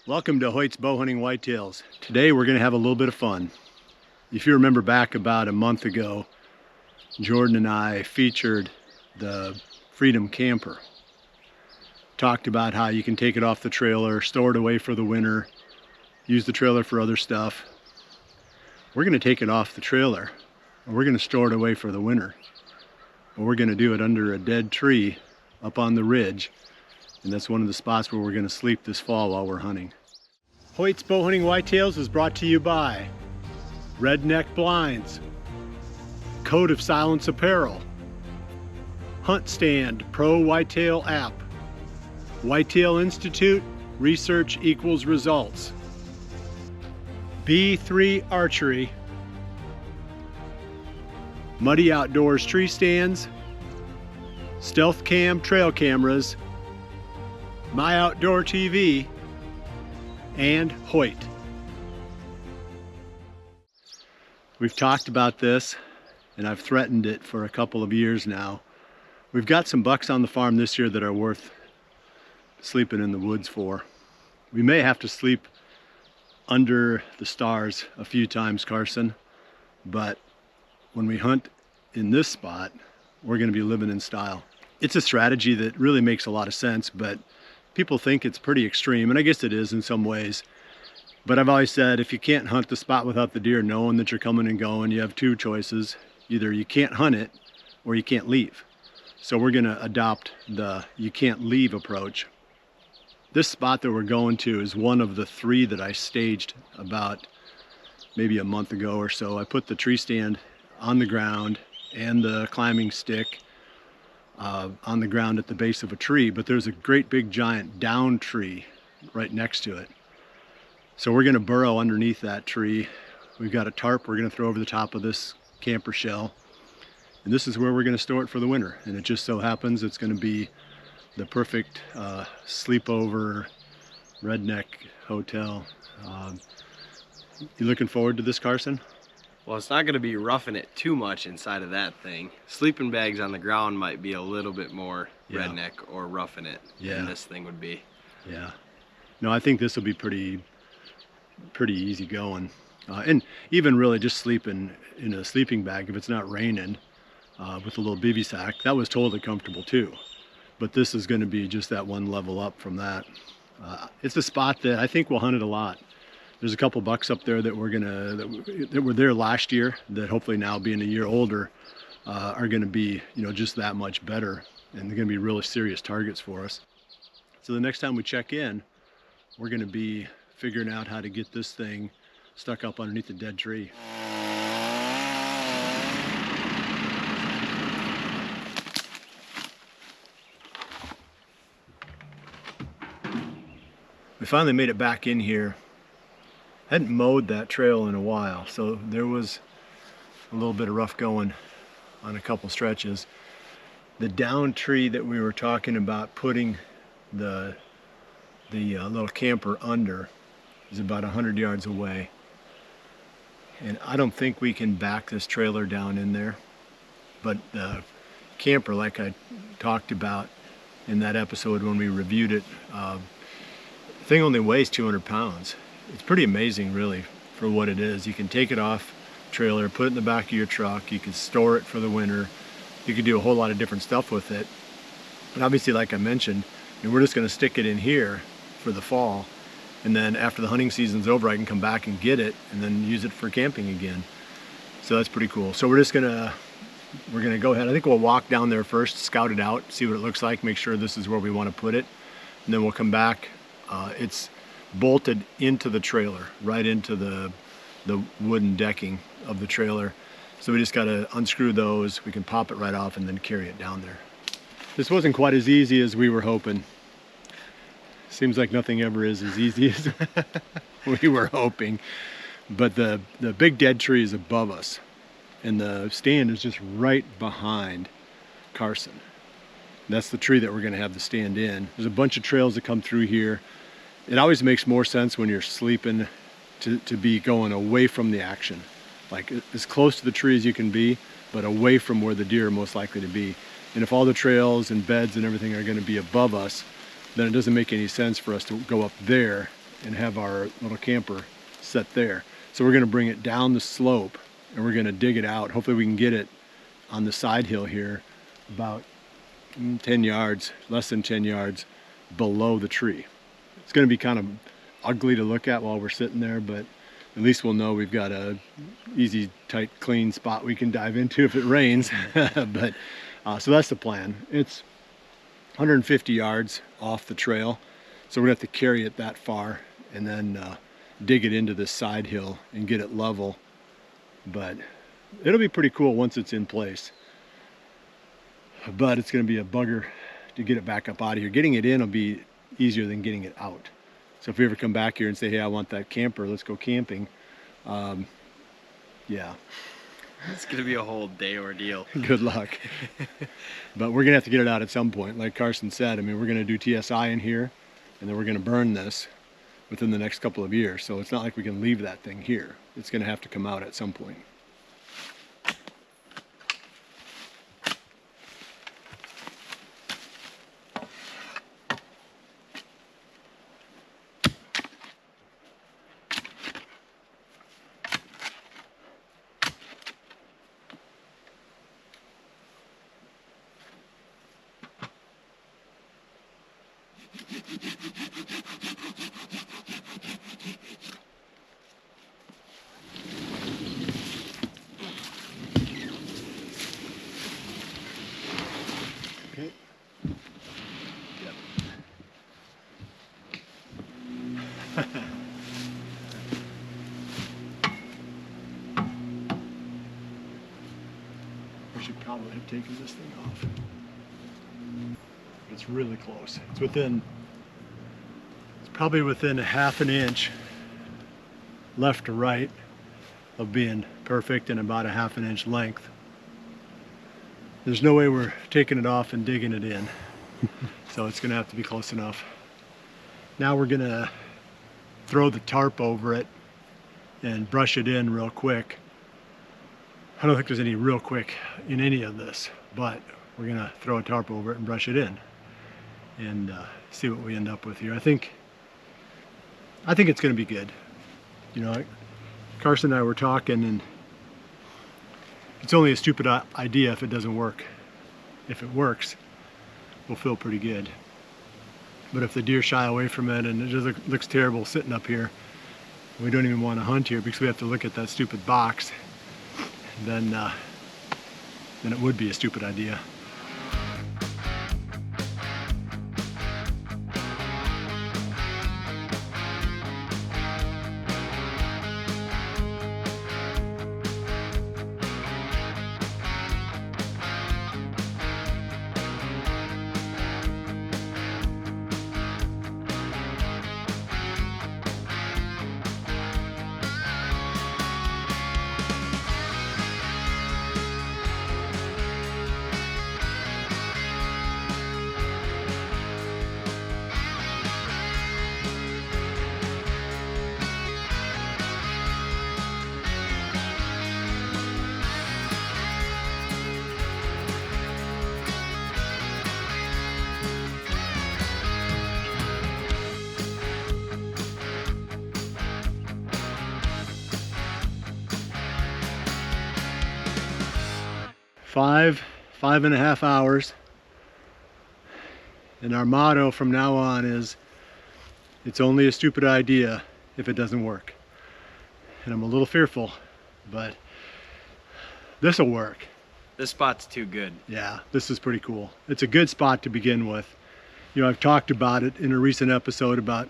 Welcome to Hoyt's Bowhunting Whitetails. Today we're going to have a little bit of fun. If you remember back about a month ago, Jordan and I featured the Freedom Camper. Talked about how you can take it off the trailer, store it away for the winter, use the trailer for other stuff. We're going to take it off the trailer and we're going to store it away for the winter. But we're going to do it under a dead tree up on the ridge. And that's one of the spots where we're going to sleep this fall while we're hunting. Hoyt's Bowhunting Whitetails is brought to you by Redneck Blinds, Code of Silence Apparel, Hunt Stand Pro Whitetail App, Whitetail Institute, Research Equals Results, B3 Archery, Muddy Outdoors Tree Stands, Stealth Cam Trail Cameras, My Outdoor TV, and Hoyt. We've talked about this and I've threatened it for a couple of years now. We've got some bucks on the farm this year that are worth sleeping in the woods for. We may have to sleep under the stars a few times, Carson, but when we hunt in this spot, we're going to be living in style. It's a strategy that really makes a lot of sense, but people think it's pretty extreme, and I guess it is in some ways. But I've always said, if you can't hunt the spot without the deer knowing that you're coming and going, you have two choices. Either you can't hunt it or you can't leave. So we're going to adopt the you can't leave approach. This spot that we're going to is one of the three that I staged about maybe a month ago or so. I put the tree stand on the ground and the climbing stick on the ground at the base of a tree, but there's a great big giant down tree right next to it. So we're going to burrow underneath that tree. We've got a tarp we're going to throw over the top of this camper shell, and this is where we're going to store it for the winter. And it just so happens it's going to be the perfect sleepover redneck hotel. You looking forward to this, Carson? Well, it's not going to be roughing it too much inside of that thing. Sleeping bags on the ground might be a little bit more redneck or roughing it than this thing would be. Yeah. No, I think this will be pretty easy going. And even really just sleeping in a sleeping bag if it's not raining with a little bivy sack, that was totally comfortable too. But this is going to be just that one level up from that. It's a spot that I think we'll hunt it a lot. There's a couple bucks up there that that were there last year that hopefully now being a year older are going to be, just that much better, and they're going to be really serious targets for us. So the next time we check in, we're going to be figuring out how to get this thing stuck up underneath a dead tree. We finally made it back in here. Hadn't mowed that trail in a while, so there was a little bit of rough going on a couple stretches. The down tree that we were talking about putting the little camper under is about 100 yards away, and I don't think we can back this trailer down in there. But the camper, like I talked about in that episode when we reviewed it, the thing only weighs 200 pounds. It's pretty amazing, really, for what it is. You can take it off trailer, put it in the back of your truck, you can store it for the winter, you can do a whole lot of different stuff with it. But obviously, like I mentioned, we're just going to stick it in here for the fall, and then after the hunting season's over, I can come back and get it and then use it for camping again. So that's pretty cool. So we're gonna go ahead. I think we'll walk down there first, scout it out, see what it looks like, make sure this is where we want to put it, and then we'll come back. It's bolted into the trailer, right into the wooden decking of the trailer. So we just got to unscrew those. We can pop it right off and then carry it down there. This wasn't quite as easy as we were hoping. Seems like nothing ever is as easy as we were hoping. But the big dead tree is above us, and the stand is just right behind Carson. That's the tree that we're going to have the stand in. There's a bunch of trails that come through here. It always makes more sense when you're sleeping to be going away from the action, like as close to the tree as you can be, but away from where the deer are most likely to be. And if all the trails and beds and everything are going to be above us, then it doesn't make any sense for us to go up there and have our little camper set there. So we're going to bring it down the slope and we're going to dig it out. Hopefully we can get it on the side hill here about 10 yards, less than 10 yards below the tree. It's going to be kind of ugly to look at while we're sitting there, but at least we'll know we've got a easy, tight, clean spot we can dive into if it rains. But so that's the plan. It's 150 yards off the trail, so we're gonna have to carry it that far and then dig it into this side hill and get it level. But it'll be pretty cool once it's in place. But it's gonna be a bugger to get it back up out of here. Getting it in will be easier than getting it out. So if we ever come back here and say, hey, I want that camper, let's go camping. Yeah. It's gonna be a whole day ordeal. Good luck. But we're gonna have to get it out at some point. Like Carson said, I mean, we're gonna do TSI in here and then we're gonna burn this within the next couple of years. So it's not like we can leave that thing here. It's gonna have to come out at some point. Okay. Yep. We should probably have taken this thing off. It's really close. It's probably within a half an inch left to right of being perfect and about a half an inch length. There's no way we're taking it off and digging it in. So it's gonna have to be close enough. Now we're gonna throw the tarp over it and brush it in real quick. I don't think there's any real quick in any of this, but we're gonna throw a tarp over it and brush it in and see what we end up with here. I think it's gonna be good. You know, Carson and I were talking, and it's only a stupid idea if it doesn't work. If it works, we'll feel pretty good. But if the deer shy away from it and it just looks terrible sitting up here, we don't even want to hunt here because we have to look at that stupid box, then it would be a stupid idea. Five and a half hours, and our motto from now on is, it's only a stupid idea if it doesn't work. And I'm a little fearful, but this will work. This spot's too good. Yeah, this is pretty cool. It's a good spot to begin with. You know, I've talked about it in a recent episode about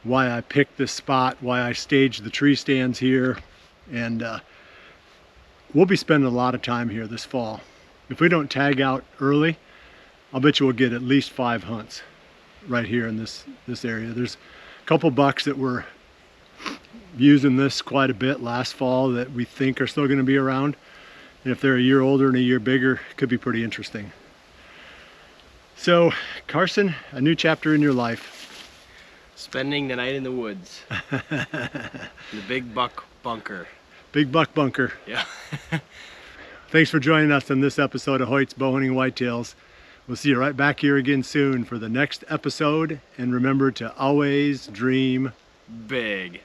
why I picked this spot, why I staged the tree stands here, and we'll be spending a lot of time here this fall. If we don't tag out early, I'll bet you we'll get at least 5 hunts right here in this area. There's a couple bucks that were using this quite a bit last fall that we think are still going to be around. And if they're a year older and a year bigger, it could be pretty interesting. So, Carson, a new chapter in your life. Spending the night in the woods. The big buck bunker. Big buck bunker. Yeah. Thanks for joining us on this episode of Hoyt's Bowhunting Whitetails. We'll see you right back here again soon for the next episode. And remember to always dream Big.